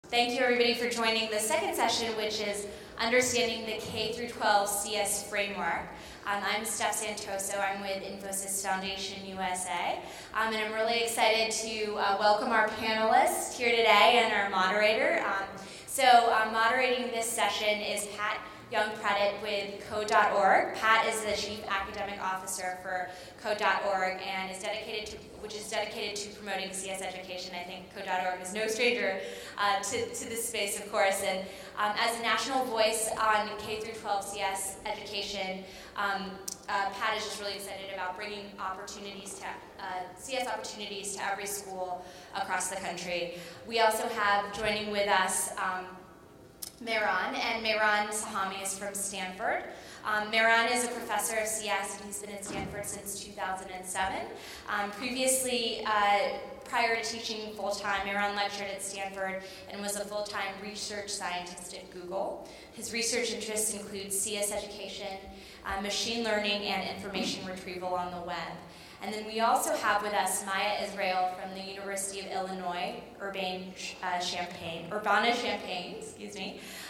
Thank you everybody for joining the second session, which is Understanding the K-12 CS Framework. I'm Steph Santoso. I'm with Infosys Foundation USA. And I'm really excited to welcome our panelists here today and our moderator. Moderating this session is Yongpradit with Code.org. Pat is the Chief Academic Officer for Code.org and is dedicated to promoting CS education. I think Code.org is no stranger to this space, of course. And as a national voice on K-12 CS education, Pat is just really excited about bringing CS opportunities to every school across the country. We also have joining with us Mehran, and Mehran Sahami is from Stanford. Mehran is a professor of CS, and he's been at Stanford since 2007. Previously, prior to teaching full-time, Mehran lectured at Stanford and was a full-time research scientist at Google. His research interests include CS education, machine learning, and information retrieval on the web. And then we also have with us Maya Israel from the University of Illinois-Urbana, Champaign.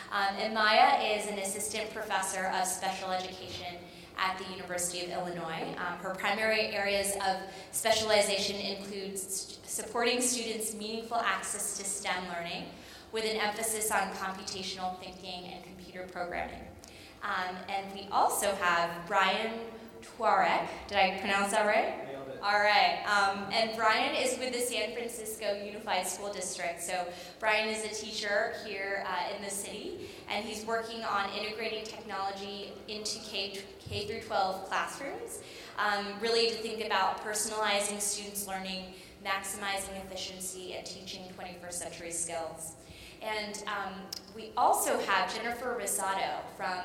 And Maya is an assistant professor of special education at the University of Illinois. Her primary areas of specialization include supporting students' meaningful access to STEM learning with an emphasis on computational thinking and computer programming. And we also have Bryan Twarek. Did I pronounce that right? Nailed it. All right. And Bryan is with the San Francisco Unified School District. So Bryan is a teacher here in the city, and he's working on integrating technology into K-12 classrooms, really to think about personalizing students' learning, maximizing efficiency, and teaching 21st century skills. And we also have Jennifer Rosato from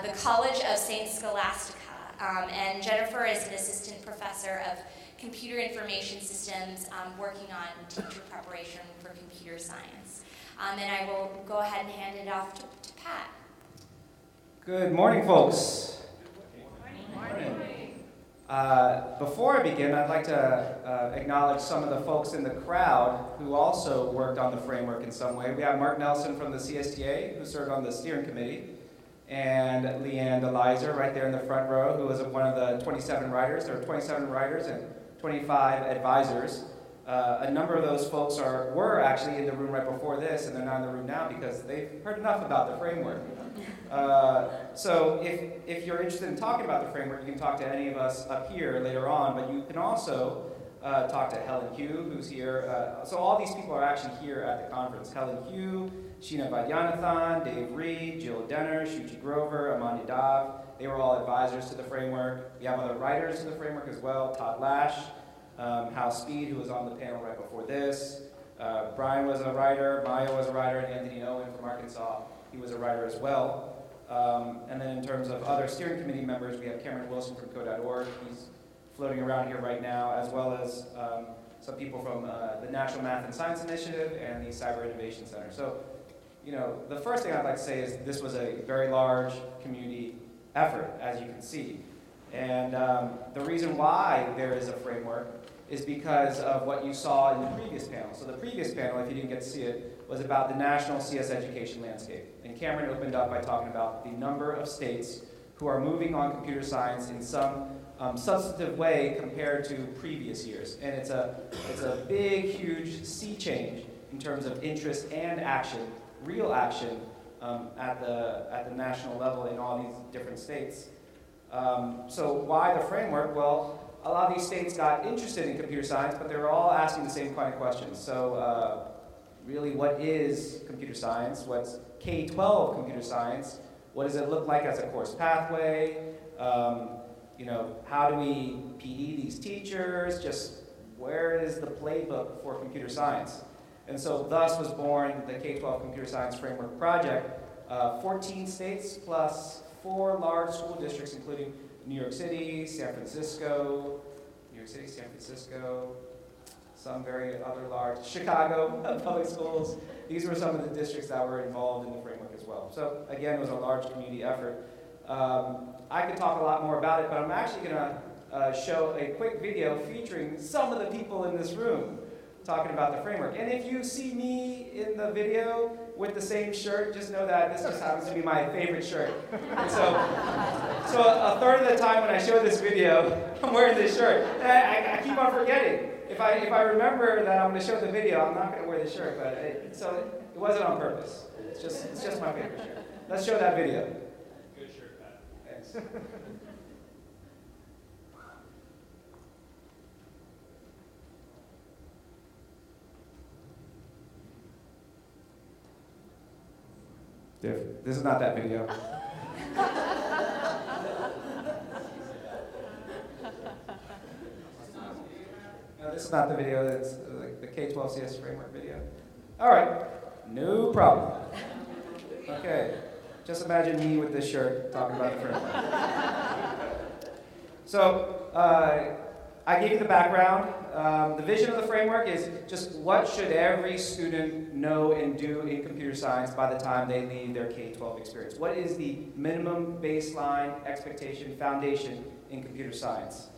the College of St. Scholastica. And Jennifer is an assistant professor of computer information systems working on teacher preparation for computer science. And I will go ahead and hand it off to Pat. Good morning, folks. Good morning. Before I begin, I'd like to acknowledge some of the folks in the crowd who also worked on the framework in some way. We have Mark Nelson from the CSTA, who served on the steering committee, and Leanne DeLizer right there in the front row, who was one of the 27 writers. There were 27 writers and 25 advisors. A number of those folks were actually in the room right before this, and they're not in the room now because they've heard enough about the framework. So if you're interested in talking about the framework, you can talk to any of us up here later on, but you can also talk to Helen Hugh, who's here. So all these people are actually here at the conference. Helen Hugh, Sheena Vaidyanathan, Dave Reed, Jill Denner, Shuji Grover, Amanda Dav. They were all advisors to the framework. We have other writers to the framework as well. Todd Lash, Hal Speed, who was on the panel right before this. Bryan was a writer, Maya was a writer, and Anthony Owen from Arkansas, he was a writer as well. And then in terms of other steering committee members, we have Cameron Wilson from Code.org. He's floating around here right now, as well as some people from the National Math and Science Initiative and the Cyber Innovation Center. So, the first thing I'd like to say is this was a very large community effort, as you can see. And the reason why there is a framework is because of what you saw in the previous panel. So the previous panel, if you didn't get to see it, was about the national CS education landscape. And Cameron opened up by talking about the number of states who are moving on computer science in some substantive way compared to previous years. And it's a big, huge sea change in terms of interest and action, real action at the national level in all these different states. So why the framework? Well, a lot of these states got interested in computer science, but they were all asking the same kind of questions. So really, what is computer science? What's K-12 computer science? What does it look like as a course pathway? How do we PD these teachers? Just where is the playbook for computer science? And so thus was born the K-12 Computer Science Framework Project. 14 states plus 4 large school districts, including New York City, San Francisco, some very other large, Chicago public schools. These were some of the districts that were involved in the framework as well. So again, it was a large community effort. I could talk a lot more about it, but I'm actually going to show a quick video featuring some of the people in this room. talking about the framework. And if you see me in the video with the same shirt, just know that this just happens to be my favorite shirt. And so a third of the time when I show this video, I'm wearing this shirt. And I keep on forgetting. If I remember that I'm going to show the video, I'm not going to wear the shirt. But it wasn't on purpose. It's just my favorite shirt. Let's show that video. Good shirt, Pat. Thanks. This is not that video. No, this is not the video. It's the K-12 CS framework video. All right, no problem. Okay, just imagine me with this shirt talking about the framework. So, I gave you the background. The vision of the framework is just what should every student know and do in computer science by the time they leave their K-12 experience. What is the minimum baseline expectation foundation in computer science?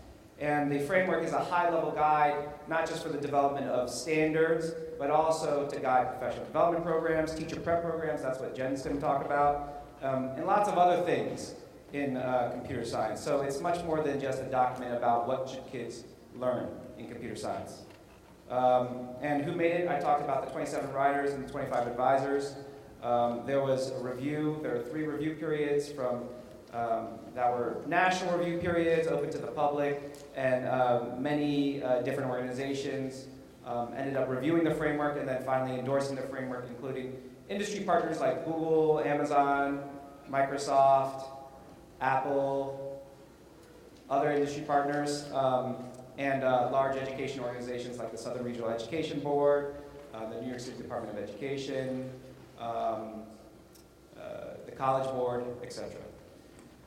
And the framework is a high-level guide, not just for the development of standards, but also to guide professional development programs, teacher prep programs, that's what Jen's going to talk about, and lots of other things in computer science. So it's much more than just a document about what should kids learn in computer science. And who made it? I talked about the 27 writers and the 25 advisors. There was a review. There were 3 review periods that were national review periods, open to the public, and many different organizations ended up reviewing the framework and then finally endorsing the framework, including industry partners like Google, Amazon, Microsoft, Apple, other industry partners, and large education organizations like the Southern Regional Education Board, the New York City Department of Education, the College Board, etc.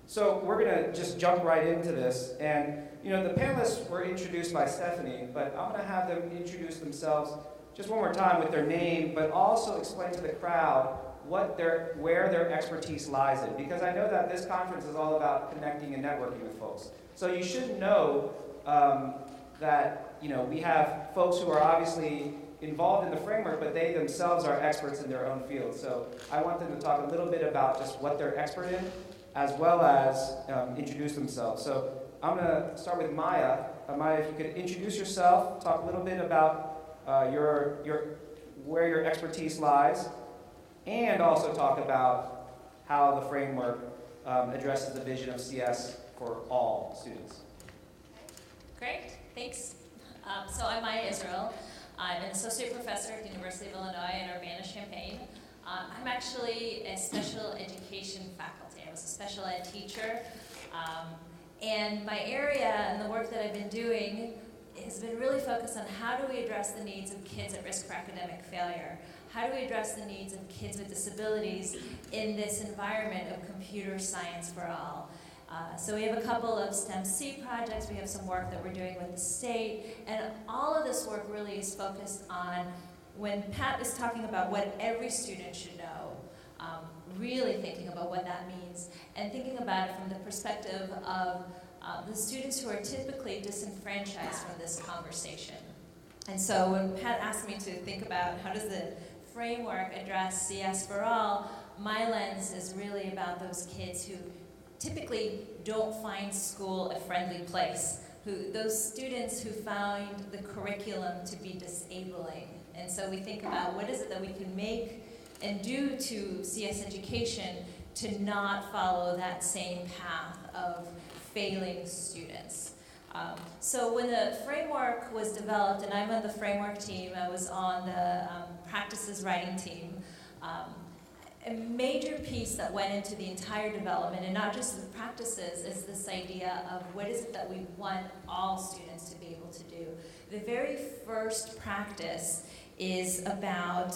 So we're going to just jump right into this. And the panelists were introduced by Stephanie, but I'm going to have them introduce themselves just one more time with their name, but also explain to the crowd where their expertise lies in. Because I know that this conference is all about connecting and networking with folks. So you should know that we have folks who are obviously involved in the framework, but they themselves are experts in their own field. So I want them to talk a little bit about just what they're expert in, as well as introduce themselves. So I'm going to start with Maya. Maya, if you could introduce yourself, talk a little bit about where your expertise lies, and also talk about how the framework addresses the vision of CS for all students. Great, thanks. So I'm Maya Israel. I'm an associate professor at the University of Illinois in Urbana, Champaign. I'm actually a special education faculty. I was a special ed teacher. And my area and the work that I've been doing has been really focused on how do we address the needs of kids at risk for academic failure? How do we address the needs of kids with disabilities in this environment of computer science for all? So we have a couple of STEM C projects, we have some work that we're doing with the state, and all of this work really is focused on, when Pat is talking about what every student should know, really thinking about what that means, and thinking about it from the perspective of the students who are typically disenfranchised from this conversation. And so when Pat asked me to think about how does the framework address CS for all, my lens is really about those kids who typically don't find school a friendly place, those students who find the curriculum to be disabling. And so we think about what is it that we can make and do to CS education to not follow that same path of failing students. So when the framework was developed, and I'm on the framework team, I was on the practices writing team, a major piece that went into the entire development, and not just the practices, is this idea of what is it that we want all students to be able to do. The very first practice is about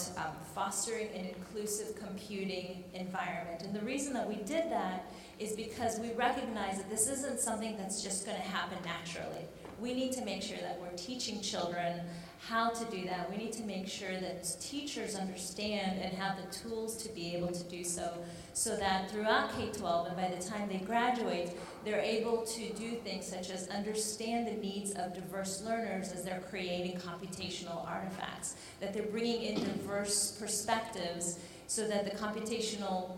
fostering an inclusive computing environment. And the reason that we did that is because we recognize that this isn't something that's just going to happen naturally. we need to make sure that we're teaching children how to do that. We need to make sure that teachers understand and have the tools to be able to do so, so that throughout K-12 and by the time they graduate, they're able to do things such as understand the needs of diverse learners as they're creating computational artifacts, that they're bringing in diverse perspectives so that the computational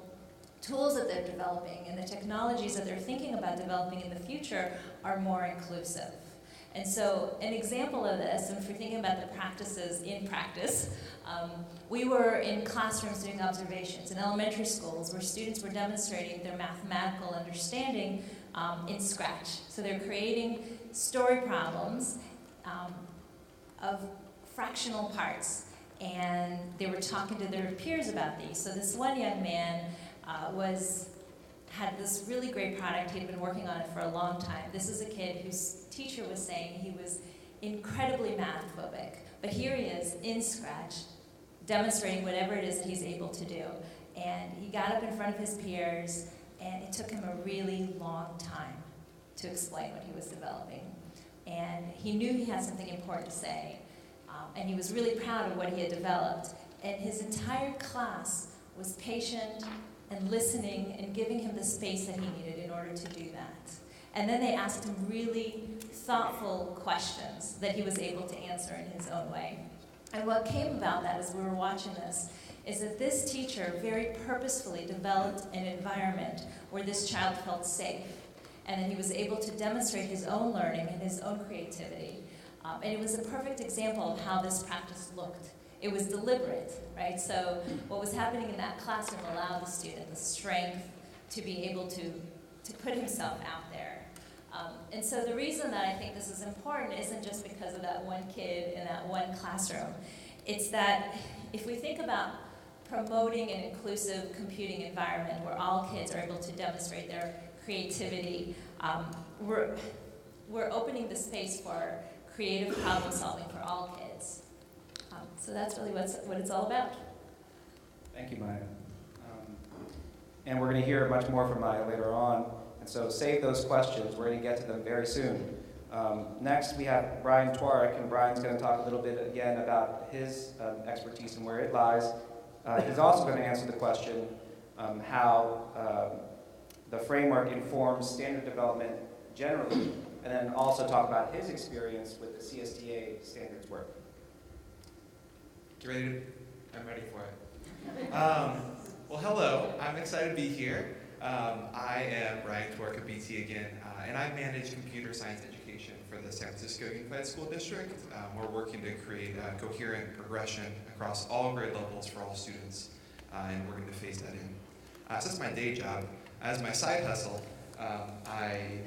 tools that they're developing and the technologies that they're thinking about developing in the future are more inclusive. And so an example of this, and if we're thinking about the practices in practice, we were in classrooms doing observations in elementary schools where students were demonstrating their mathematical understanding in Scratch. So they're creating story problems of fractional parts, and they were talking to their peers about these. So this one young man had this really great product. He had been working on it for a long time. This is a kid whose teacher was saying he was incredibly math phobic, but here he is in Scratch demonstrating whatever it is that he's able to do. And he got up in front of his peers, and it took him a really long time to explain what he was developing. And he knew he had something important to say, and he was really proud of what he had developed. And his entire class was patient and listening and giving him the space that he needed in order to do that. And then they asked him really thoughtful questions that he was able to answer in his own way. And what came about that as we were watching this is that this teacher very purposefully developed an environment where this child felt safe. And then he was able to demonstrate his own learning and his own creativity. And it was a perfect example of how this practice looked. It was deliberate, right? So what was happening in that classroom allowed the student the strength to be able to put himself out there. And so the reason that I think this is important isn't just because of that one kid in that one classroom. It's that if we think about promoting an inclusive computing environment where all kids are able to demonstrate their creativity, we're opening the space for creative problem solving for all kids. So that's really what it's all about. Thank you, Maya. And we're going to hear much more from Maya later on. And so save those questions. We're going to get to them very soon. Next, we have Bryan Twarek, and Bryan's going to talk a little bit again about his expertise and where it lies. He's also going to answer the question how the framework informs standard development generally, and then also talk about his experience with the CSTA standards work. You ready? I'm ready for it. Well, hello. I'm excited to be here. I am Bryan Twarek of BT again, and I manage computer science education for the San Francisco Unified School District. We're working to create a coherent progression across all grade levels for all students, and we're going to phase that in. So that's my day job. As my side hustle, I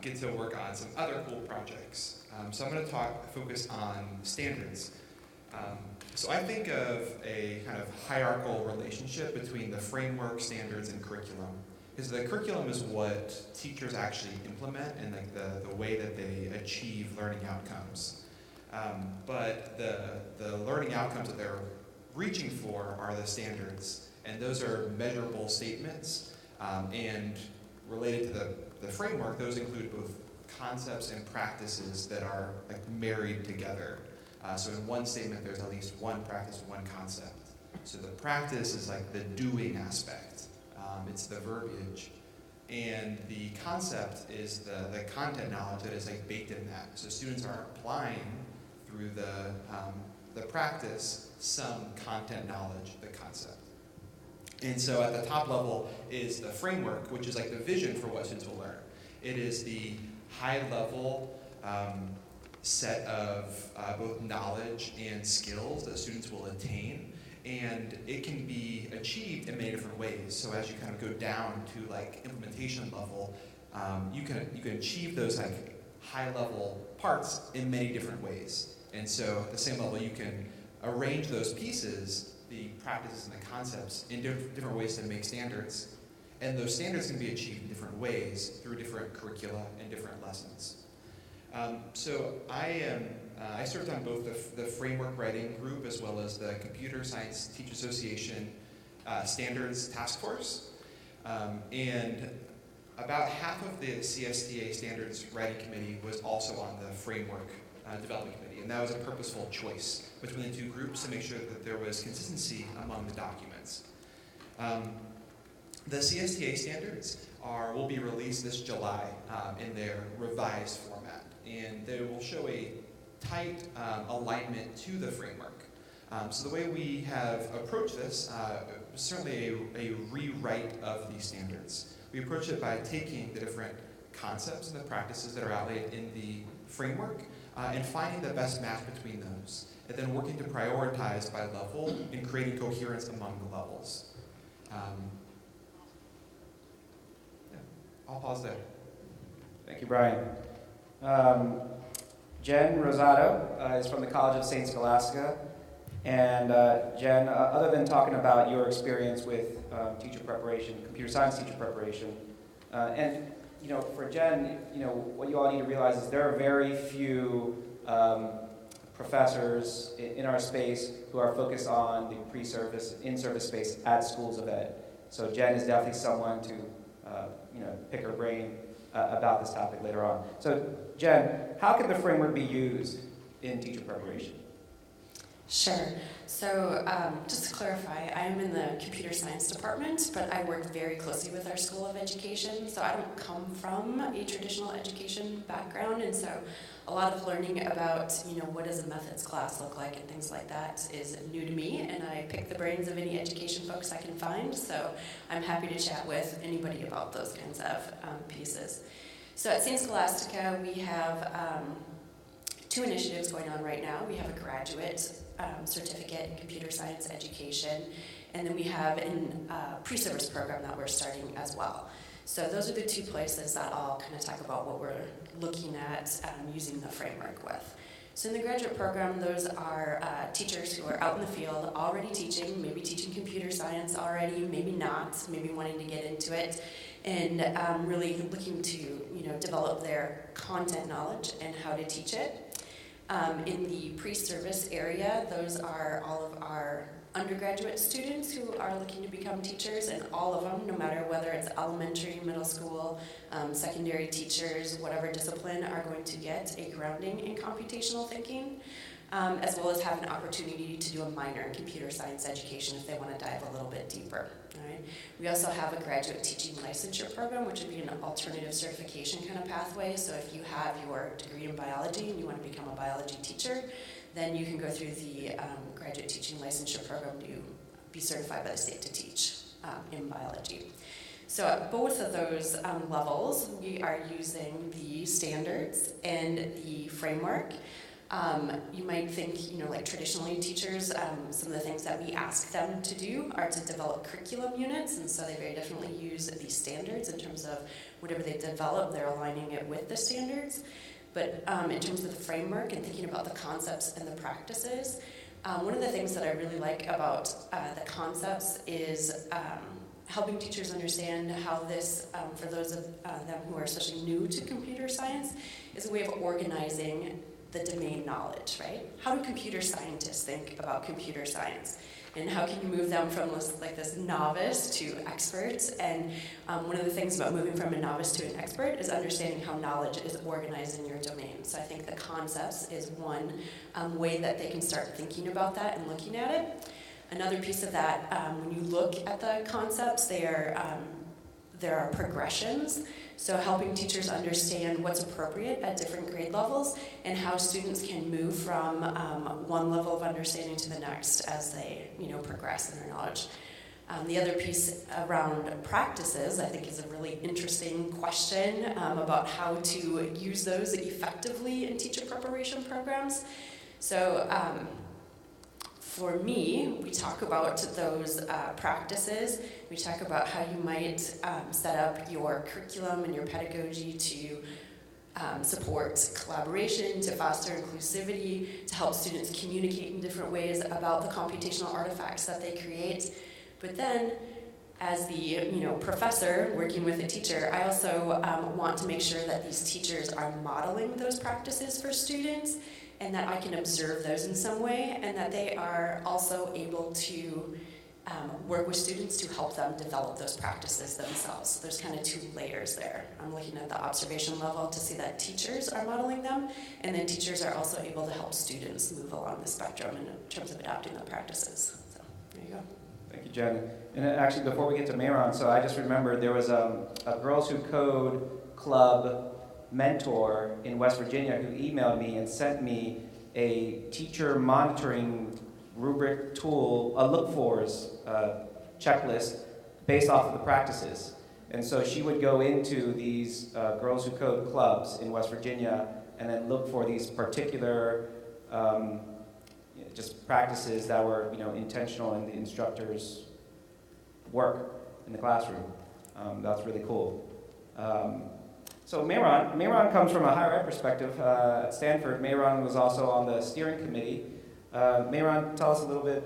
get to work on some other cool projects. So I'm going to focus on standards. So I think of a kind of hierarchical relationship between the framework, standards, and curriculum. Because the curriculum is what teachers actually implement and like the way that they achieve learning outcomes. But the learning outcomes that they're reaching for are the standards. And those are measurable statements. And related to the framework, those include both concepts and practices that are like married together. So in one statement, there's at least one practice and one concept. So the practice is like the doing aspect. It's the verbiage. And the concept is the content knowledge that is like baked in that. So students are applying through the practice some content knowledge, the concept. And so at the top level is the framework, which is like the vision for what students will learn. It is the high level set of both knowledge and skills that students will attain, and it can be achieved in many different ways. So as you kind of go down to like implementation level, you can achieve those like high level parts in many different ways. And so at the same level, you can arrange those pieces, the practices and the concepts, in different ways to make standards, and those standards can be achieved in different ways through different curricula and different lessons. So I served on both the framework writing group as well as the Computer Science Teachers Association Standards Task Force. And About half of the CSTA Standards Writing Committee was also on the Framework Development Committee, and that was a purposeful choice between the two groups to make sure that there was consistency among the documents. The CSTA standards will be released this July in their revised format, and they will show a tight alignment to the framework. So the way we have approached this is certainly a rewrite of these standards. We approach it by taking the different concepts and the practices that are outlined in the framework and finding the best match between those, and then working to prioritize by level and creating coherence among the levels. I'll pause there. Thank you, Bryan. Jen Rosato is from the College of St. Scholastica. And Jen, other than talking about your experience with teacher preparation, computer science teacher preparation, and for Jen, what you all need to realize is there are very few professors in our space who are focused on the pre-service, in-service space at schools of ed. So Jen is definitely someone to pick her brain about this topic later on. So Jen, how can the framework be used in teacher preparation? Sure. So just to clarify, I am in the computer science department, but I work very closely with our School of Education. So I don't come from a traditional education background, and so a lot of learning about, what does a methods class look like and things like that is new to me, and I pick the brains of any education folks I can find. So I'm happy to chat with anybody about those kinds of pieces. So at St. Scholastica, we have two initiatives going on right now. We have a graduate certificate in computer science education, and then we have a pre-service program that we're starting as well. So those are the two places that I'll kind of talk about what we're looking at using the framework with. So in the graduate program, those are teachers who are out in the field already teaching, maybe teaching computer science already, maybe not, maybe wanting to get into it, and really looking to develop their content knowledge and how to teach it. In the pre-service area, those are all of our undergraduate students who are looking to become teachers, and all of them, no matter whether it's elementary, middle school, secondary teachers, whatever discipline, are going to get a grounding in computational thinking, as well as have an opportunity to do a minor in computer science education if they want to dive a little bit deeper. All right. We also have a graduate teaching licensure program, which would be an alternative certification kind of pathway. So if you have your degree in biology and you want to become a biology teacher, then you can go through the graduate teaching licensure program to be certified by the state to teach in biology. So at both of those levels, we are using the standards and the framework. You might think, like traditionally teachers, some of the things that we ask them to do are to develop curriculum units, and so they very definitely use these standards in terms of whatever they develop, they're aligning it with the standards. But in terms of the framework and thinking about the concepts and the practices, one of the things that I really like about the concepts is helping teachers understand how this, for those of them who are especially new to computer science, is a way of organizing the domain knowledge, right? How do computer scientists think about computer science? And how can you move them from this novice to expert? And one of the things about moving from a novice to an expert is understanding how knowledge is organized in your domain. So I think the concepts is one way that they can start thinking about that and looking at it. Another piece of that, when you look at the concepts, there are progressions. So helping teachers understand what's appropriate at different grade levels and how students can move from one level of understanding to the next as they progress in their knowledge. The other piece around practices, I think, is a really interesting question about how to use those effectively in teacher preparation programs. So for me, we talk about those practices. We talk about how you might set up your curriculum and your pedagogy to support collaboration, to foster inclusivity, to help students communicate in different ways about the computational artifacts that they create. But then, as the professor working with a teacher, I also want to make sure that these teachers are modeling those practices for students, and that I can observe those in some way, and that they are also able to work with students to help them develop those practices themselves. So there's kind of two layers there. I'm looking at the observation level to see that teachers are modeling them, and then teachers are also able to help students move along the spectrum in terms of adopting the practices. So there you go. Thank you, Jen. And actually, before we get to Mayron, so I just remembered there was a Girls Who Code Club mentor in West Virginia who emailed me and sent me a teacher monitoring rubric tool, a look-fors checklist based off of the practices. And so she would go into these Girls Who Code clubs in West Virginia and then look for these particular just practices that were intentional in the instructor's work in the classroom. That's really cool. So Mayron comes from a higher ed perspective. At Stanford, Mayron was also on the steering committee. Mayron, tell us a little bit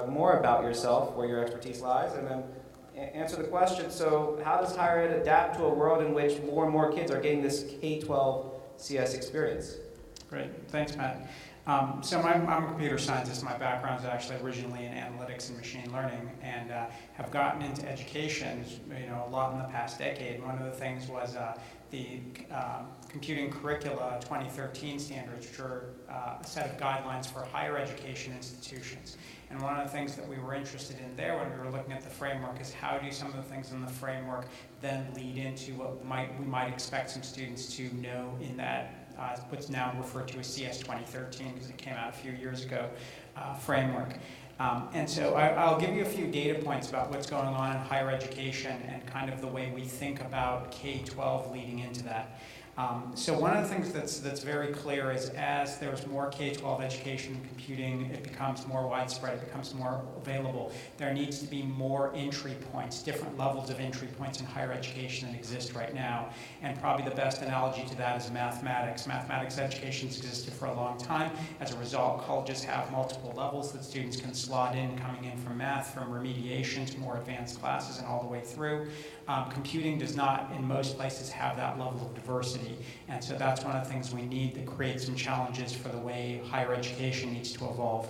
more about yourself, where your expertise lies, and then answer the question, so how does higher ed adapt to a world in which more and more kids are getting this K-12 CS experience? Great, thanks, Matt. So I'm a computer scientist. My background is actually originally in analytics and machine learning, and have gotten into education, a lot in the past decade. One of the things was the Computing Curricula 2013 standards, which are a set of guidelines for higher education institutions. And one of the things that we were interested in there when we were looking at the framework is how do some of the things in the framework then lead into what we might expect some students to know in that what's now referred to as CS 2013, because it came out a few years ago, framework. And so I'll give you a few data points about what's going on in higher education and kind of the way we think about K-12 leading into that. So one of the things that's very clear is as there's more K-12 education and computing, it becomes more widespread, it becomes more available. There needs to be more entry points, different levels of entry points in higher education than exist right now. And probably the best analogy to that is mathematics. Mathematics education has existed for a long time. As a result, colleges have multiple levels that students can slot in, coming in from math, from remediation to more advanced classes and all the way through. Computing does not, in most places, have that level of diversity. And so that's one of the things we need that creates some challenges for the way higher education needs to evolve.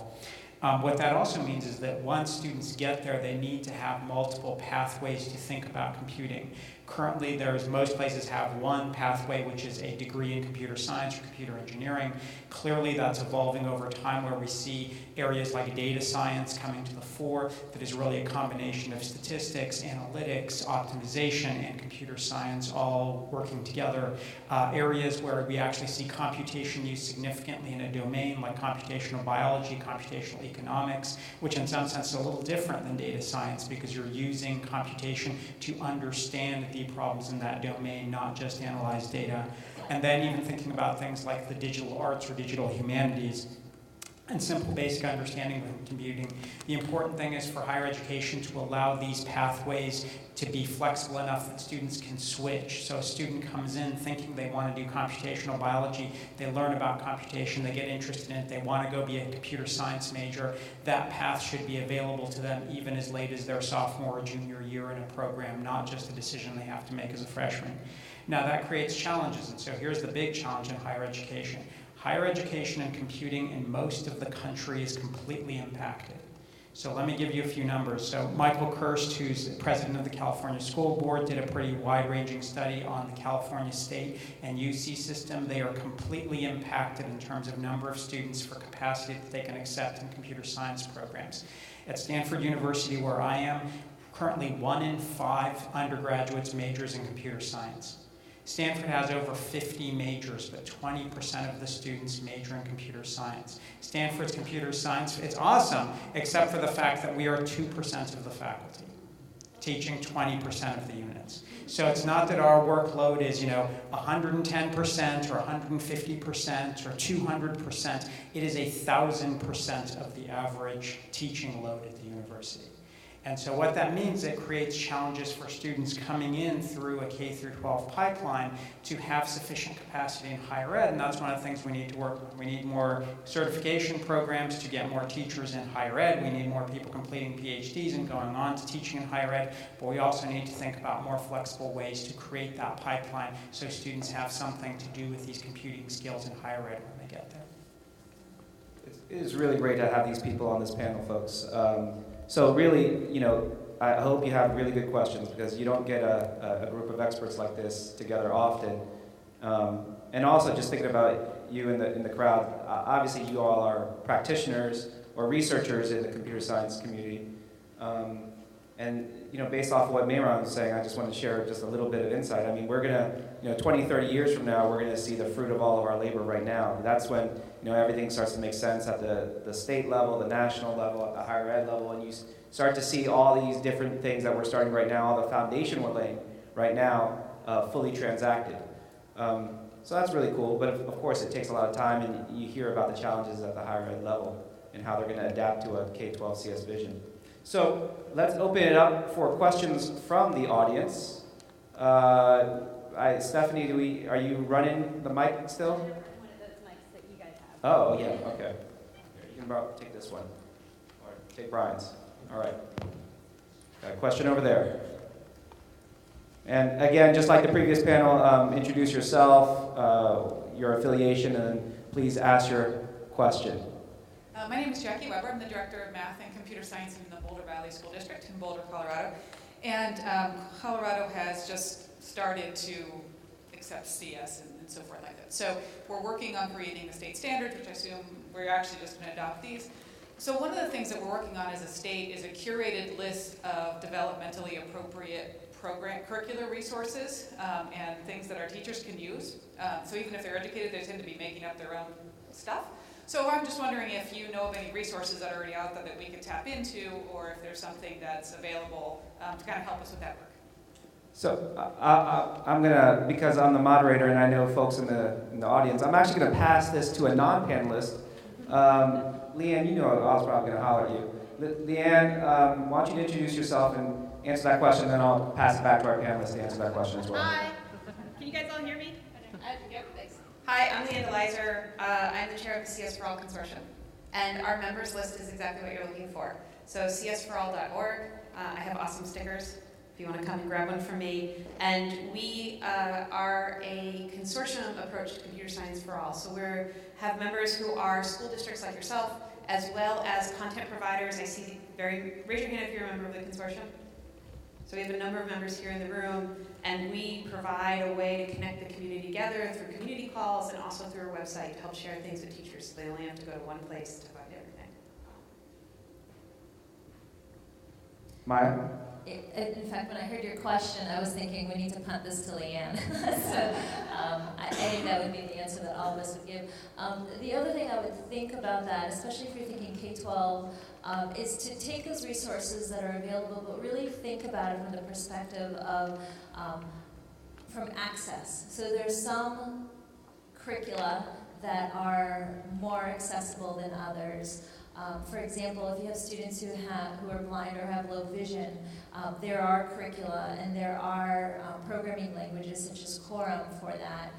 What that also means is that once students get there, they need to have multiple pathways to think about computing. Currently, most places have one pathway, which is a degree in computer science or computer engineering. Clearly, that's evolving over time, where we see areas like data science coming to the fore that is really a combination of statistics, analytics, optimization, and computer science all working together. Areas where we actually see computation used significantly in a domain like computational biology, computational economics, which in some sense is a little different than data science because you're using computation to understand the problems in that domain, not just analyze data. And then even thinking about things like the digital arts or digital humanities and simple basic understanding of computing. The important thing is for higher education to allow these pathways to be flexible enough that students can switch. So a student comes in thinking they want to do computational biology, they learn about computation, they get interested in it, they want to go be a computer science major. That path should be available to them even as late as their sophomore or junior year in a program, not just a decision they have to make as a freshman. Now that creates challenges, and so here's the big challenge in higher education. Higher education and computing in most of the country is completely impacted. So let me give you a few numbers. So Michael Kirst, who's the president of the California School Board, did a pretty wide-ranging study on the California State and UC system. They are completely impacted in terms of number of students for capacity that they can accept in computer science programs. At Stanford University, where I am, currently 1 in 5 undergraduates majors in computer science. Stanford has over 50 majors, but 20% of the students major in computer science. Stanford's computer science, it's awesome, except for the fact that we are 2% of the faculty, teaching 20% of the units. So it's not that our workload is, 110% or 150% or 200%. It is 1,000% of the average teaching load at the university. And so what that means, it creates challenges for students coming in through a K-12 pipeline to have sufficient capacity in higher ed, and that's one of the things we need to work on. We need more certification programs to get more teachers in higher ed. We need more people completing PhDs and going on to teaching in higher ed, but we also need to think about more flexible ways to create that pipeline so students have something to do with these computing skills in higher ed when they get there. It is really great to have these people on this panel, folks. So really, I hope you have really good questions, because you don't get a group of experts like this together often. And also, just thinking about you in the crowd, obviously you all are practitioners or researchers in the computer science community. And based off of what Mayron was saying, I just want to share just a little bit of insight. I mean, we're going to, 20, 30 years from now, we're going to see the fruit of all of our labor right now. That's when, everything starts to make sense at the state level, the national level, at the higher ed level, and you start to see all these different things that we're starting right now, all the foundation we're laying right now, fully transacted. So that's really cool, but of course it takes a lot of time, and you hear about the challenges at the higher ed level and how they're going to adapt to a K-12 CS vision. So let's open it up for questions from the audience. Stephanie, are you running the mic still? One of those mics that you guys have. Oh, yeah, okay. Here, you can take this one, or take Bryan's. All right. Got a question over there. And again, just like the previous panel, introduce yourself, your affiliation, and please ask your question. My name is Jackie Weber. I'm the Director of Math and Computer Science in the Boulder Valley School District in Boulder, Colorado. And Colorado has just started to accept CS and so forth like that. So we're working on creating the state standards, which I assume we're actually just going to adopt these. So one of the things that we're working on as a state is a curated list of developmentally appropriate curricular resources and things that our teachers can use. So even if they're educated, they tend to be making up their own stuff. So I'm just wondering if you know of any resources that are already out there that we could tap into, or if there's something that's available to kind of help us with that work. So I'm gonna, because I'm the moderator and I know folks in the audience, I'm actually gonna pass this to a non-panelist. Leanne, you know I was probably gonna holler at you. Leanne, I want you to introduce yourself and answer that question, then I'll pass it back to our panelists to answer that question as well. Hi. Can you guys all hear me? Yep, thanks. Hi, I'm Leanne DeLizer. I'm the chair of the CS for All Consortium. And our members list is exactly what you're looking for. So csforall.org. I have awesome stickers if you want to come and grab one from me. And we are a consortium approach to computer science for all. So we have members who are school districts like yourself, as well as content providers. I see raise your hand if you're a member of the consortium. So we have a number of members here in the room, and we provide a way to connect the community together through community calls and also through our website to help share things with teachers, so they only have to go to one place to find everything. Maya? In fact, when I heard your question, I was thinking we need to punt this to Leanne. So I think that would be the answer that all of us would give. The other thing I would think about that, especially if you're thinking K-12, is to take those resources that are available, but really think about it from the perspective of from access. So there's some curricula that are more accessible than others. For example, if you have students who are blind or have low vision, there are curricula and there are programming languages such as Quorum for that.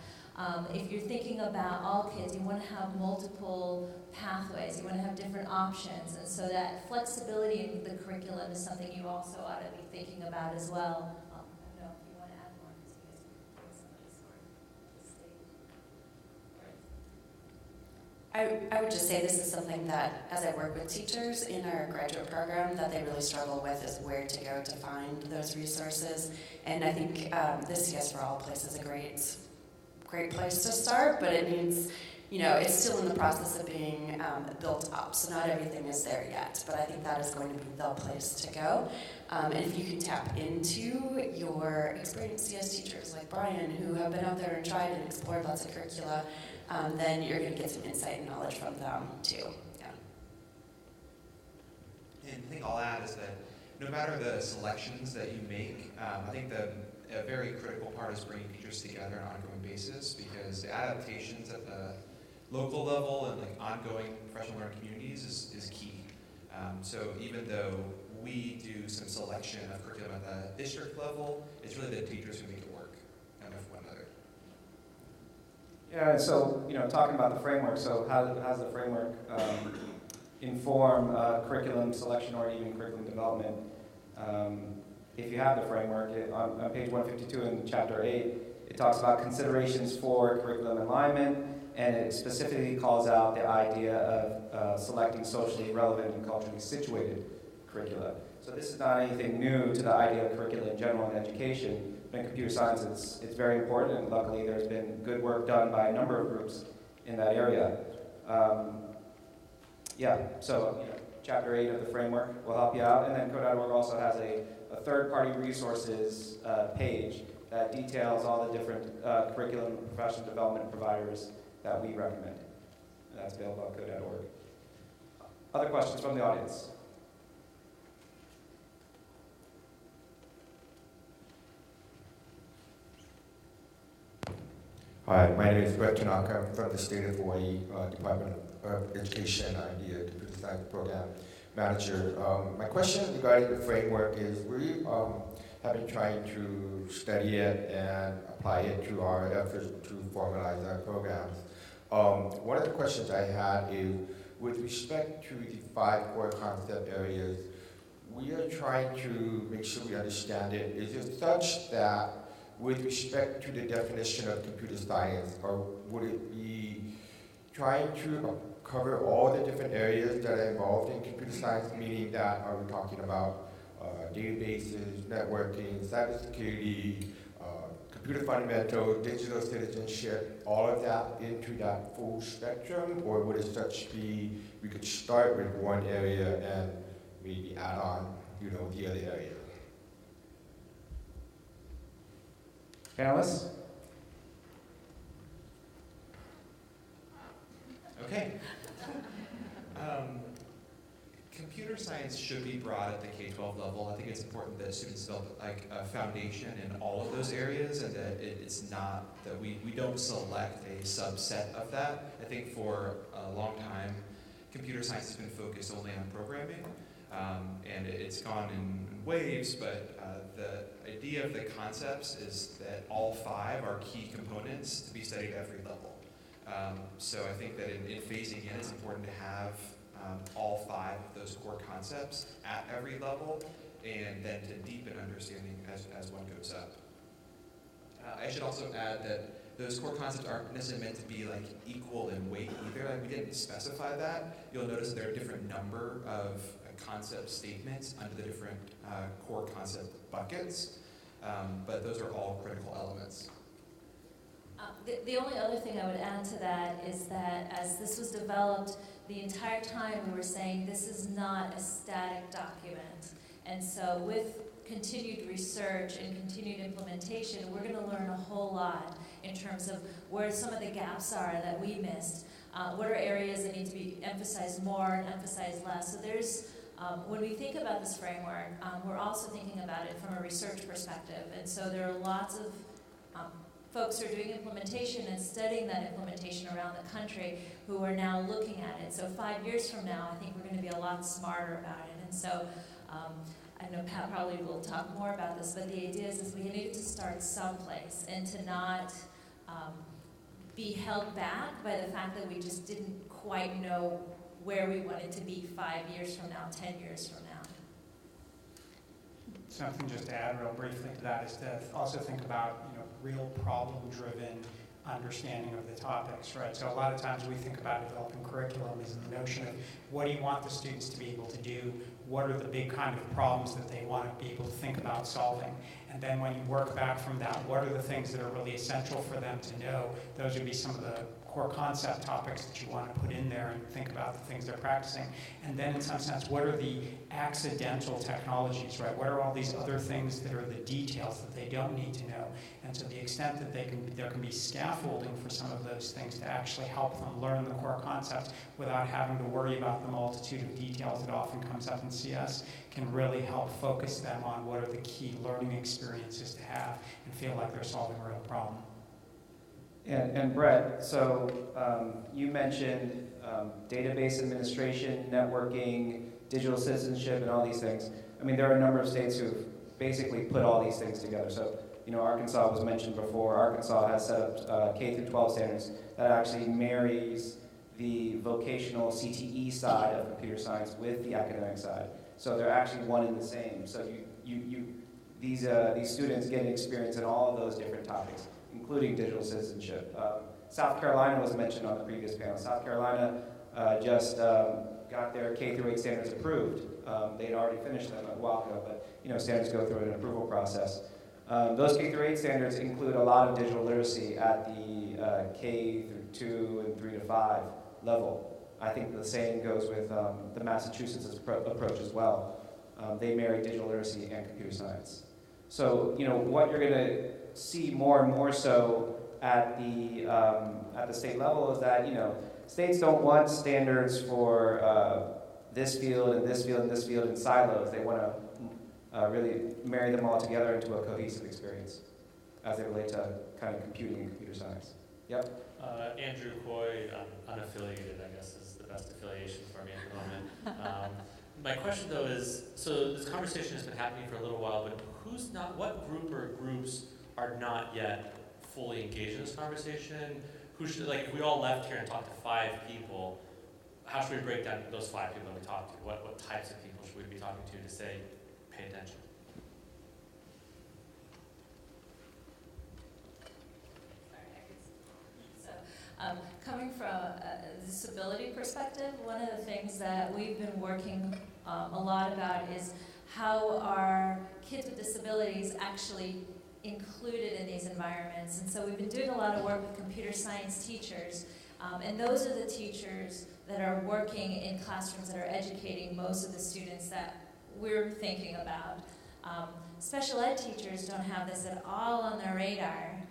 If you're thinking about all kids, you want to have multiple pathways, you want to have different options, and so that flexibility in the curriculum is something you also ought to be thinking about as well. I don't know if you want to add more, because you guys can bring somebody sort of the stage. I would just say this is something that, as I work with teachers in our graduate program, that they really struggle with is where to go to find those resources. And I think the CS for All place is a great place to start, but it needs, it's still in the process of being built up, so not everything is there yet, but I think that is going to be the place to go. And if you can tap into your experienced CS teachers like Bryan, who have been out there and tried and explored lots of curricula, then you're going to get some insight and knowledge from them too. Yeah. And the thing I'll add is that no matter the selections that you make, I think a very critical part is bringing teachers together on an ongoing basis, because the adaptations at the local level and ongoing professional learning communities is key. So even though we do some selection of curriculum at the district level, it's really the teachers who make it work with one another. Yeah, so, talking about the framework, so how does the framework inform curriculum selection or even curriculum development? If you have the framework, on page 152 in chapter 8, it talks about considerations for curriculum alignment, and it specifically calls out the idea of selecting socially relevant and culturally situated curricula. So this is not anything new to the idea of curricula in general in education, but in computer science it's very important, and luckily there's been good work done by a number of groups in that area. So Chapter 8 of the framework will help you out, and then Code.org also has a third-party resources page that details all the different curriculum and professional development providers that we recommend. And that's available at Code.org. Other questions from the audience? Hi, my name is Brett Tanaka. I'm from the state of Hawaii Department of Education. I'm the Computer Science Program Manager. My question regarding the framework is we have been trying to study it and apply it to our efforts to formalize our programs. One of the questions I had is, with respect to the 5 core concept areas, we are trying to make sure we understand it. Is it such that with respect to the definition of computer science, or would it be trying to cover all the different areas that are involved in computer science, meaning that are we talking about databases, networking, cybersecurity, computer fundamentals, digital citizenship, all of that into that full spectrum, or would it such be we could start with one area and maybe add on, the other area? Panelists? Okay. Computer science should be broad at the K-12 level. I think it's important that students develop a foundation in all of those areas, and that it's not that we don't select a subset of that. I think for a long time, computer science has been focused only on programming, and it's gone in waves, but the idea of the concepts is that all 5 are key components to be studied at every level. So I think that in phasing in, it's important to have all 5 of those core concepts at every level, and then to deepen understanding as one goes up. I should also add that those core concepts aren't necessarily meant to be equal in weight either. We didn't specify that. You'll notice there are a different number of concept statements under the different core concept buckets, but those are all critical elements. The only other thing I would add to that is that as this was developed, the entire time we were saying this is not a static document. And so with continued research and continued implementation, we're going to learn a whole lot in terms of where some of the gaps are that we missed. What are areas that need to be emphasized more and emphasized less? So there's, when we think about this framework, we're also thinking about it from a research perspective. And so there are lots of folks who are doing implementation and studying that implementation around the country who are now looking at it. So 5 years from now, I think we're going to be a lot smarter about it. And so I know Pat probably will talk more about this, but the idea is we needed to start someplace and to not be held back by the fact that we just didn't quite know where we wanted to be 5 years from now, 10 years from now. Something just to add real briefly to that is to also think about, real problem-driven understanding of the topics, right? So a lot of times we think about developing curriculum as the notion of what do you want the students to be able to do? What are the big kind of problems that they want to be able to think about solving? And then when you work back from that, what are the things that are really essential for them to know? Those would be some of the core concept topics that you want to put in there and think about the things they're practicing. And then in some sense, what are the accidental technologies, right? What are all these other things that are the details that they don't need to know? And to the extent that there can be scaffolding for some of those things to actually help them learn the core concepts without having to worry about the multitude of details that often comes up in CS, can really help focus them on what are the key learning experiences to have and feel like they're solving a real problem. And Brett, so you mentioned database administration, networking, digital citizenship, and all these things. I mean, there are a number of states who've basically put all these things together. So, Arkansas was mentioned before. Arkansas has set up K-12 standards that actually marries the vocational CTE side of computer science with the academic side. So they're actually one and the same. So these students get an experience in all of those different topics, including digital citizenship. South Carolina was mentioned on the previous panel. South Carolina just got their K through 8 standards approved. They'd already finished them a while ago, but standards go through an approval process. Those K through 8 standards include a lot of digital literacy at the K through 2 and 3 to 5 level. I think the same goes with the Massachusetts approach as well. They marry digital literacy and computer science. So, what you're going to see more and more so at the state level is that, states don't want standards for this field and this field and this field in silos. They want to really marry them all together into a cohesive experience as they relate to kind of computing and computer science. Yep. Andrew Coy, unaffiliated, I guess, is the best affiliation for me at the moment. My question, though, is, so this conversation has been happening for a little while, but what group or groups are not yet fully engaged in this conversation? Who should, if we all left here and talked to 5 people, how should we break down those 5 people that we talked to? What types of people should we be talking to say, pay attention? Coming from a disability perspective, one of the things that we've been working a lot about is how are kids with disabilities actually included in these environments. And so we've been doing a lot of work with computer science teachers, and those are the teachers that are working in classrooms that are educating most of the students that we're thinking about. Special ed teachers don't have this at all on their radar.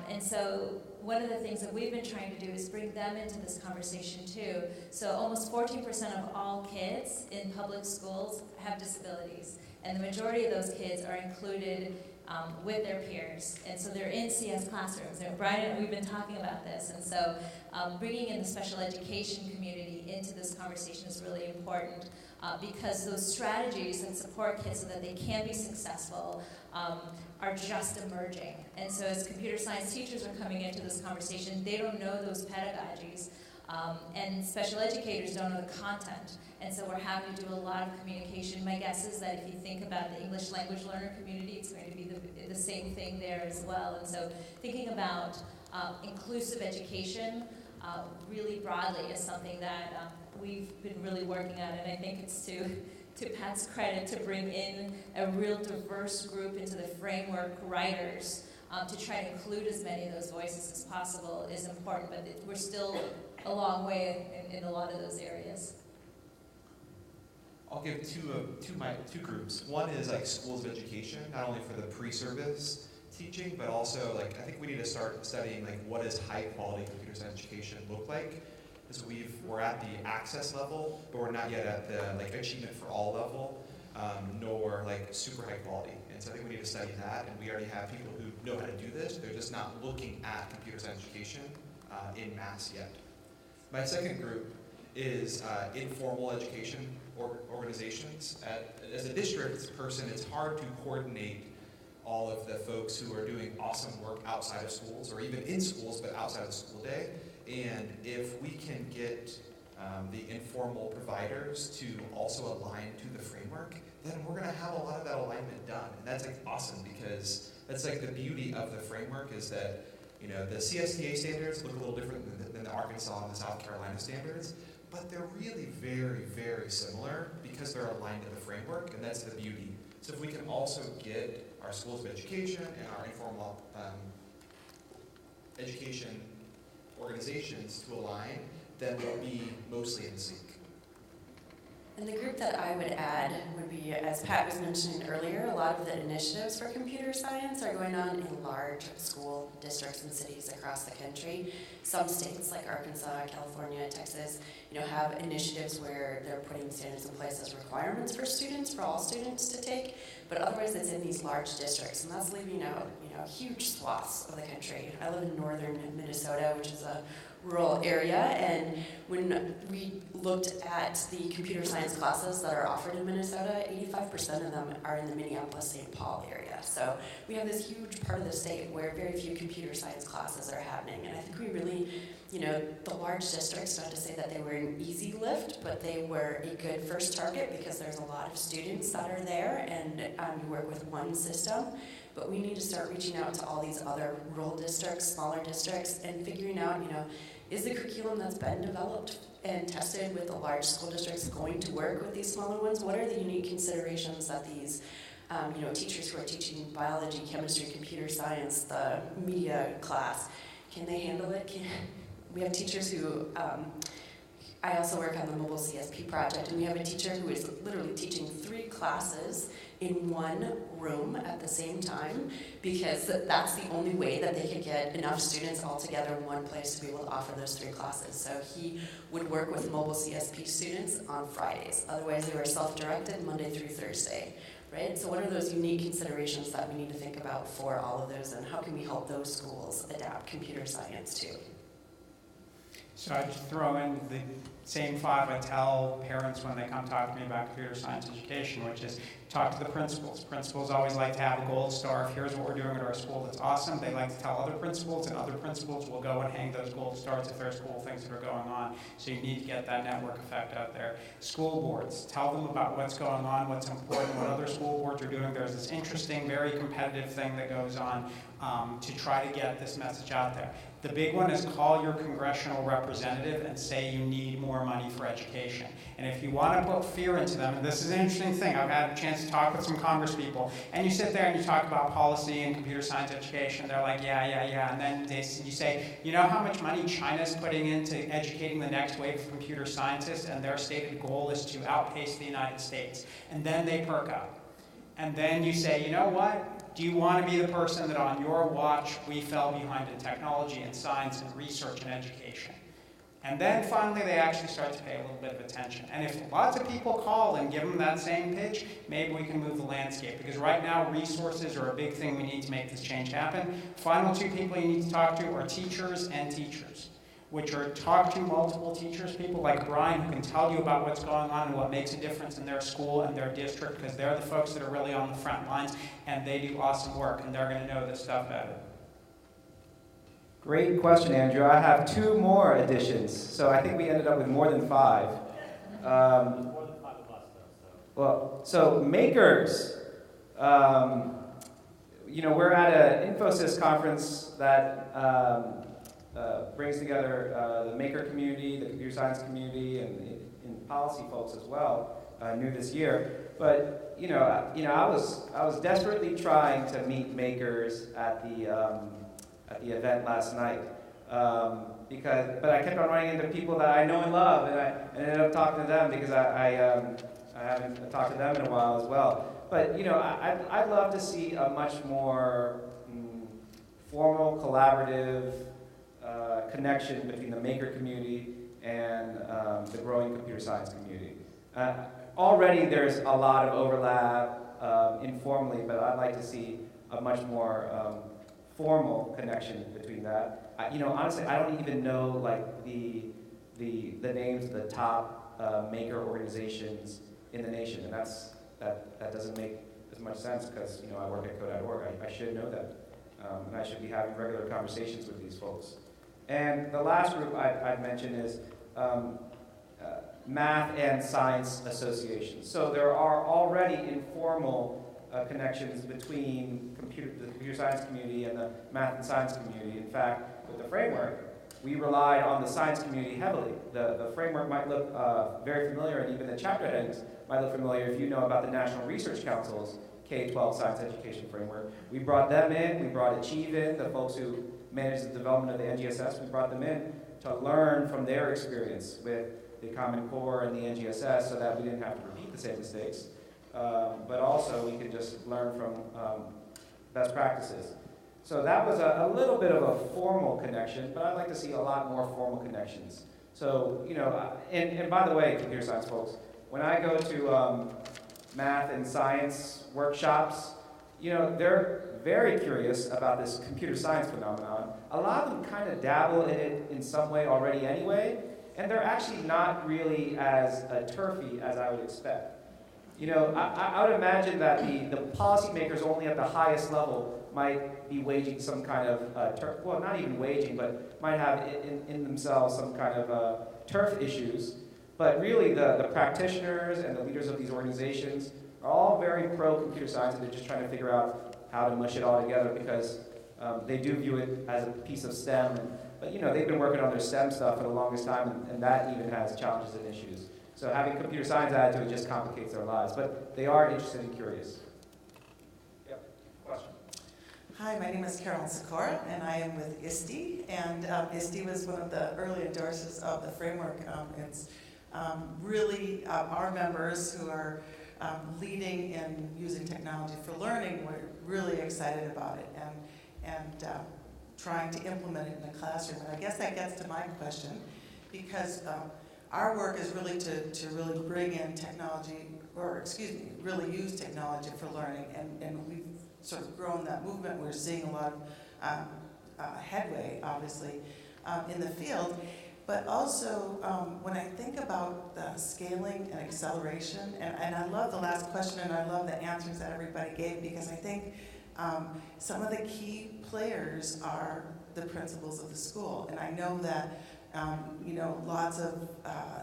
And so one of the things that we've been trying to do is bring them into this conversation too. So almost 14% of all kids in public schools have disabilities. And the majority of those kids are included with their peers. And so they're in CS classrooms. And Bryan, we've been talking about this. And so bringing in the special education community into this conversation is really important because those strategies that support kids so that they can be successful are just emerging. And so as computer science teachers are coming into this conversation, they don't know those pedagogies. And special educators don't know the content. And so we're having to do a lot of communication. My guess is that if you think about the English language learner community, it's going to be the same thing there as well. And so thinking about inclusive education really broadly is something that we've been really working on. And I think it's to Pat's credit to bring in a real diverse group into the framework writers to try to include as many of those voices as possible is important, but we're still a long way in a lot of those areas. I'll give two groups. One is schools of education, not only for the pre-service teaching, but also I think we need to start studying what does high quality computer science education look like. Because we're at the access level, but we're not yet at the achievement for all level, nor super high quality. And so I think we need to study that, and we already have people who know how to do this. They're just not looking at computer science education in mass yet. My second group is informal education organizations. As a district person, it's hard to coordinate all of the folks who are doing awesome work outside of schools, or even in schools, but outside of the school day. And if we can get the informal providers to also align to the framework, then we're going to have a lot of that alignment done. And that's awesome, because that's the beauty of the framework is that the CSTA standards look a little different than the Arkansas and the South Carolina standards, but they're really very, very similar because they're aligned to the framework, and that's the beauty. So if we can also get our schools of education and our informal education organizations to align, then we'll be mostly in sync. And the group that I would add would be, as Pat was mentioning earlier, a lot of the initiatives for computer science are going on in large school districts and cities across the country. Some states like Arkansas, California, Texas, have initiatives where they're putting standards in place as requirements for students, for all students to take, but otherwise it's in these large districts, and that's leaving out, huge swaths of the country. I live in northern Minnesota, which is a rural area, and when we looked at the computer science classes that are offered in Minnesota, 85% of them are in the Minneapolis-St. Paul area. So we have this huge part of the state where very few computer science classes are happening, and I think we really, the large districts, not to say that they were an easy lift, but they were a good first target because there's a lot of students that are there, and you work with one system. But we need to start reaching out to all these other rural districts, smaller districts, and figuring out, is the curriculum that's been developed and tested with the large school districts going to work with these smaller ones? What are the unique considerations that these teachers who are teaching biology, chemistry, computer science, the media class, can they handle it? We have teachers who, I also work on the mobile CSP project, and we have a teacher who is literally teaching 3 classes in one room at the same time, because that's the only way that they could get enough students all together in one place to be able to offer those 3 classes. So he would work with mobile CSP students on Fridays. Otherwise, they were self-directed Monday through Thursday, right? So what are those unique considerations that we need to think about for all of those, and how can we help those schools adapt computer science too? So I just throw in the same 5 I tell parents when they come talk to me about computer science education, which is talk to the principals. Principals always like to have a gold star. If here's what we're doing at our school that's awesome, they like to tell other principals, and other principals will go and hang those gold stars if there's cool things that are going on. So you need to get that network effect out there. School boards, tell them about what's going on, what's important, what other school boards are doing. There's this interesting, very competitive thing that goes on to try to get this message out there. The big one is call your congressional representative and say you need more money for education. And if you want to put fear into them, and this is an interesting thing, I've had a chance to talk with some Congress people, and you sit there and you talk about policy and computer science education, they're like, yeah, and then you say, you know how much money China's putting into educating the next wave of computer scientists, and their stated goal is to outpace the United States. And then they perk up. And then you say, you know what? Do you want to be the person that on your watch we fell behind in technology and science and research and education? And then finally they actually start to pay a little bit of attention. And if lots of people call and give them that same pitch, maybe we can move the landscape. Because right now resources are a big thing we need to make this change happen. Final 2 people you need to talk to are teachers and teachers, which are talk to multiple teachers, people like Bryan who can tell you about what's going on and what makes a difference in their school and their district, because they're the folks that are really on the front lines and they do awesome work and they're going to know this stuff better. Great question, Andrew. I have 2 more additions. So I think we ended up with more than 5. More than 5 plus, though. Well, so makers. We're at an Infosys conference that brings together the maker community, the computer science community, and policy folks as well, new this year. But I was desperately trying to meet makers at the event last night, but I kept on running into people that I know and love, and I ended up talking to them because I haven't talked to them in a while as well. But I'd love to see a much more formal, collaborative connection between the maker community and the growing computer science community. Already there's a lot of overlap informally, but I'd like to see a much more formal connection between that. Honestly, I don't even know the names of the top maker organizations in the nation, and that doesn't make as much sense because I work at Code.org. I should know that, and I should be having regular conversations with these folks. And the last group I'd mention is math and science associations. So there are already informal connections between the computer science community and the math and science community. In fact, with the framework, we relied on the science community heavily. The framework might look very familiar, and even the chapter headings might look familiar if you know about the National Research Council's K-12 science education framework. We brought them in, we brought Achieve in, the folks who manage the development of the NGSS, we brought them in to learn from their experience with the Common Core and the NGSS so that we didn't have to repeat the same mistakes, but also we could just learn from best practices. So that was a little bit of a formal connection, but I'd like to see a lot more formal connections. So, and by the way, computer science folks, when I go to math and science workshops, they're very curious about this computer science phenomenon. A lot of them kind of dabble in it in some way already anyway, and they're actually not really as turfy as I would expect. I would imagine that the policymakers only at the highest level might be waging some kind of turf, well, not even waging, but might have in themselves some kind of turf issues. But really, the practitioners and the leaders of these organizations are all very pro-computer science, and they're just trying to figure out how to mush it all together because they do view it as a piece of STEM, But they've been working on their STEM stuff for the longest time, and that even has challenges and issues. So having computer science added to it just complicates their lives. But they are interested and curious. Yep, question. Hi, my name is Carolyn Sikora, and I am with ISTE. And ISTE was one of the early endorsers of the framework. It's really our members who are leading in using technology for learning were really excited about it and trying to implement it in the classroom. And I guess that gets to my question, because our work is really to really bring in technology, or really use technology for learning, and we've sort of grown that movement. We're seeing a lot of headway, obviously, in the field. But also, when I think about the scaling and acceleration, and I love the last question, and I love the answers that everybody gave, because I think some of the key players are the principals of the school. And I know that lots of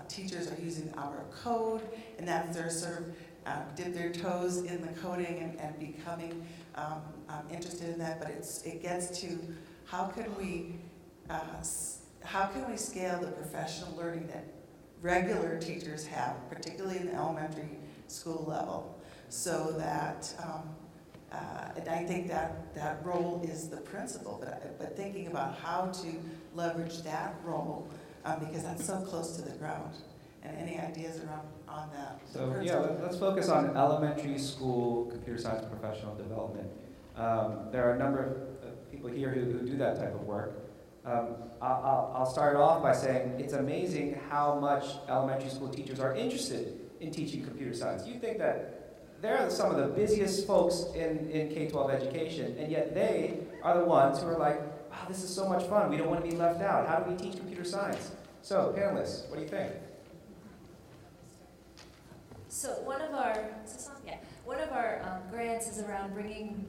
teachers are using our code, and that they're sort of dip their toes in the coding and becoming interested in that. But it gets to how can we scale the professional learning that regular teachers have, particularly in the elementary school level, so that and I think that role is the principal, but thinking about how to leverage that role, because that's so close to the ground. And any ideas around on that? So let's focus on elementary school computer science professional development. There are a number of people here who do that type of work. I'll start off by saying it's amazing how much elementary school teachers are interested in teaching computer science. You think that they're some of the busiest folks in K-12 education, and yet they are the ones who are like, wow, this is so much fun. We don't want to be left out. How do we teach computer science? So, panelists, what do you think? So one of our grants is around bringing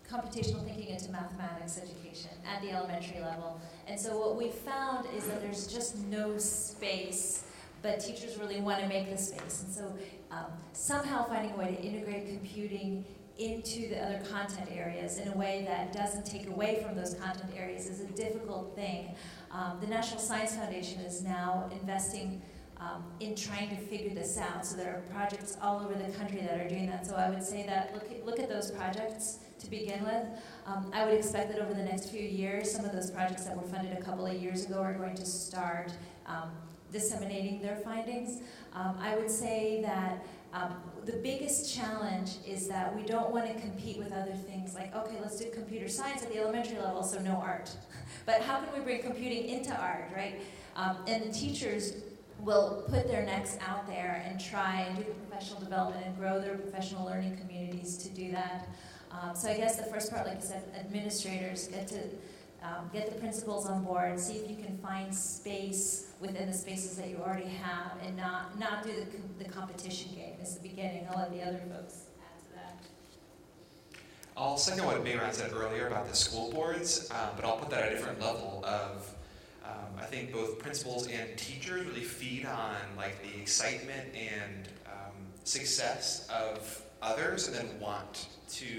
computational thinking into mathematics education at the elementary level. And so what we found is that there's just no space, but teachers really want to make the space. And so somehow finding a way to integrate computing into the other content areas in a way that doesn't take away from those content areas is a difficult thing. The National Science Foundation is now investing in trying to figure this out. So there are projects all over the country that are doing that. So I would say that look at those projects to begin with. I would expect that over the next few years, some of those projects that were funded a couple of years ago are going to start disseminating their findings. I would say that the biggest challenge is that we don't want to compete with other things like, okay, let's do computer science at the elementary level, so no art. But how can we bring computing into art, right? And the teachers will put their necks out there and try and do the professional development and grow their professional learning communities to do that. So I guess the first part, like I said, administrators get the principals on board, see if you can find space within the spaces that you already have, and not do the competition game as the beginning. I'll let the other folks add to that. I'll second what Mayron said earlier about the school boards, but I'll put that at a different level of, I think both principals and teachers really feed on like the excitement and success of others, and then want to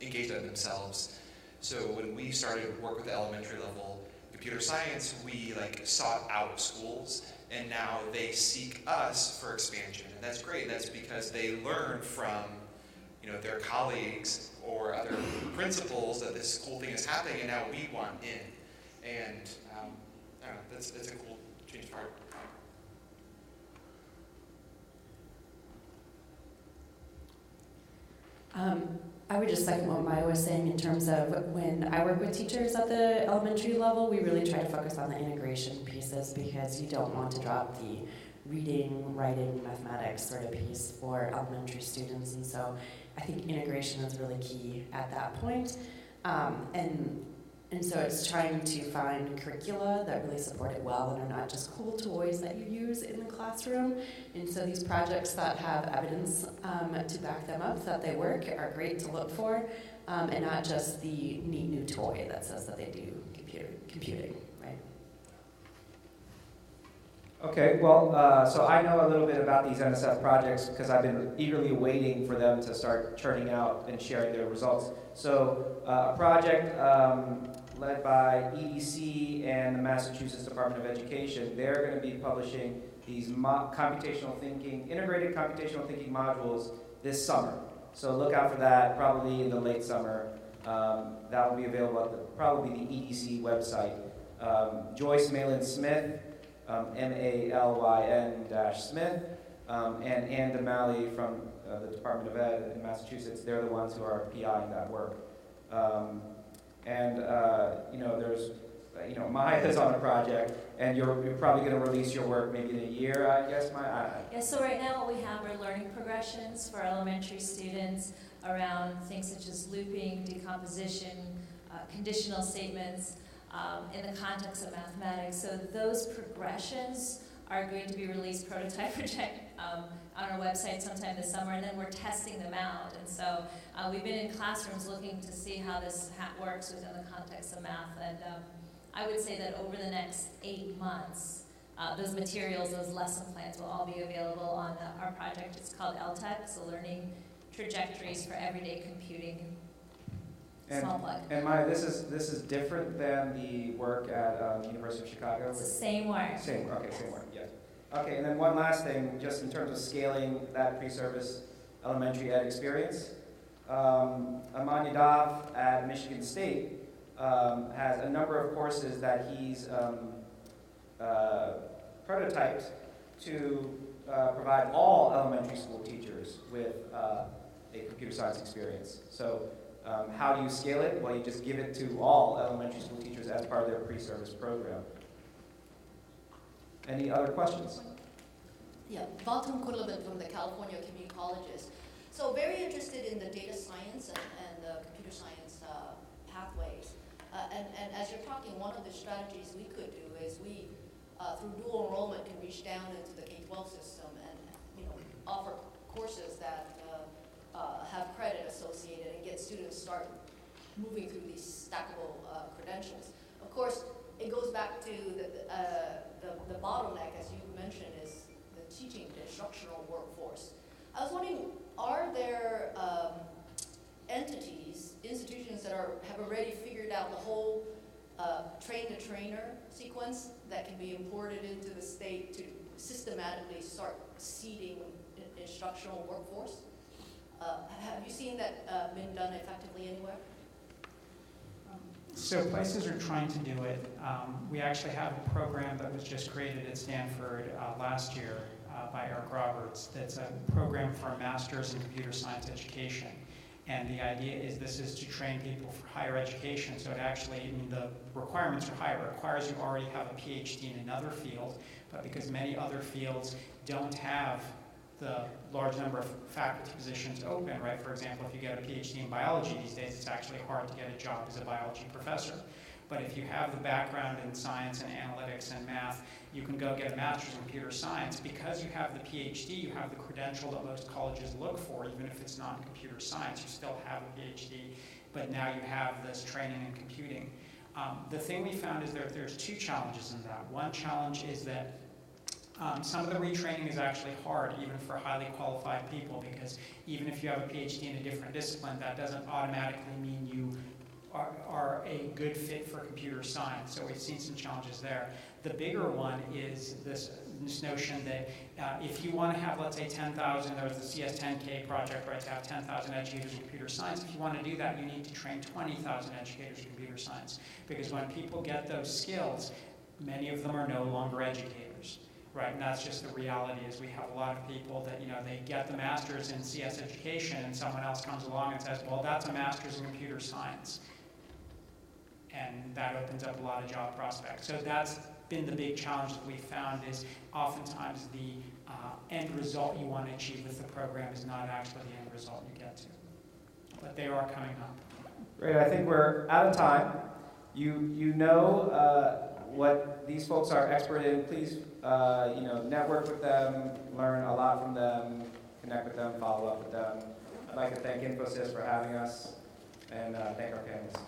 engage that themselves. So when we started work with the elementary level computer science, we sought out schools, and now they seek us for expansion, and that's great. That's because they learn from their colleagues or other principals that this cool thing is happening, and now we want in. And I don't know, that's a cool change of heart. I would just second what Maya was saying in terms of when I work with teachers at the elementary level, we really try to focus on the integration pieces, because you don't want to drop the reading, writing, mathematics sort of piece for elementary students. And so I think integration is really key at that point. And so it's trying to find curricula that really support it well and are not just cool toys that you use in the classroom. And so these projects that have evidence to back them up that they work are great to look for, and not just the neat new toy that says that they do computing, right? Okay, well, so I know a little bit about these NSF projects because I've been eagerly waiting for them to start churning out and sharing their results. So a project led by EDC and the Massachusetts Department of Education. They're going to be publishing these computational thinking, integrated computational thinking modules this summer. So look out for that, probably in the late summer. That will be available at probably the EDC website. Joyce Malin-Smith, Malyn-Smith, and Ann DeMalley from the Department of Ed in Massachusetts. They're the ones who are PIing that work. There's, Maya's on a project, and you're probably going to release your work maybe in a year, I guess, Maya? Yeah, so right now what we have are learning progressions for elementary students around things such as looping, decomposition, conditional statements, in the context of mathematics. So those progressions are going to be released prototype project on our website sometime this summer, and then we're testing them out. And so we've been in classrooms looking to see how this works within the context of math. And I would say that over the next 8 months, those materials, those lesson plans will all be available on our project. It's called LTEC, so Learning Trajectories for Everyday Computing. Small plug. And Maya, this is different than the work at University of Chicago? It's the same work. Same work, yes. Okay, and then one last thing, just in terms of scaling that pre-service elementary ed experience. Aman Yadav at Michigan State has a number of courses that he's prototyped to provide all elementary school teachers with a computer science experience. So how do you scale it? Well, you just give it to all elementary school teachers as part of their pre-service program. Any other questions? Yeah, Ton Quinlivan from the California Community Colleges. So very interested in the data science and the computer science pathways. And as you're talking, one of the strategies we could do is we, through dual enrollment, can reach down into the K-12 system and offer courses that have credit associated and get students start moving through these stackable credentials. Of course, it goes back to the bottleneck, as you mentioned, is the teaching, the instructional workforce. I was wondering, are there entities, institutions that have already figured out the whole train-the-trainer sequence that can be imported into the state to systematically start seeding instructional workforce? Have you seen that been done effectively anywhere? So places are trying to do it. We actually have a program that was just created at Stanford last year by Eric Roberts. That's a program for a master's in computer science education. And the idea is this is to train people for higher education. So it actually, the requirements are higher. It requires you already have a PhD in another field, but because many other fields don't have the large number of faculty positions open, right? For example, if you get a PhD in biology these days, it's actually hard to get a job as a biology professor. But if you have the background in science and analytics and math, you can go get a master's in computer science. Because you have the PhD, you have the credential that most colleges look for, even if it's not in computer science, you still have a PhD, but now you have this training in computing. The thing we found is there's two challenges in that. One challenge is that some of the retraining is actually hard, even for highly qualified people, because even if you have a PhD in a different discipline, that doesn't automatically mean you are a good fit for computer science. So we've seen some challenges there. The bigger one is this notion that if you want to have, let's say, 10,000, there was the CS10K project, right, to have 10,000 educators in computer science. If you want to do that, you need to train 20,000 educators in computer science. Because when people get those skills, many of them are no longer educators. Right, and that's just the reality is we have a lot of people that, they get the master's in CS education and someone else comes along and says, well, that's a master's in computer science. And that opens up a lot of job prospects. So that's been the big challenge that we found is oftentimes the end result you want to achieve with the program is not actually the end result you get to. But they are coming up. Great, I think we're out of time. You know what these folks are expert in. Please network with them, learn a lot from them, connect with them, follow up with them. I'd like to thank Infosys for having us, and thank our panelists.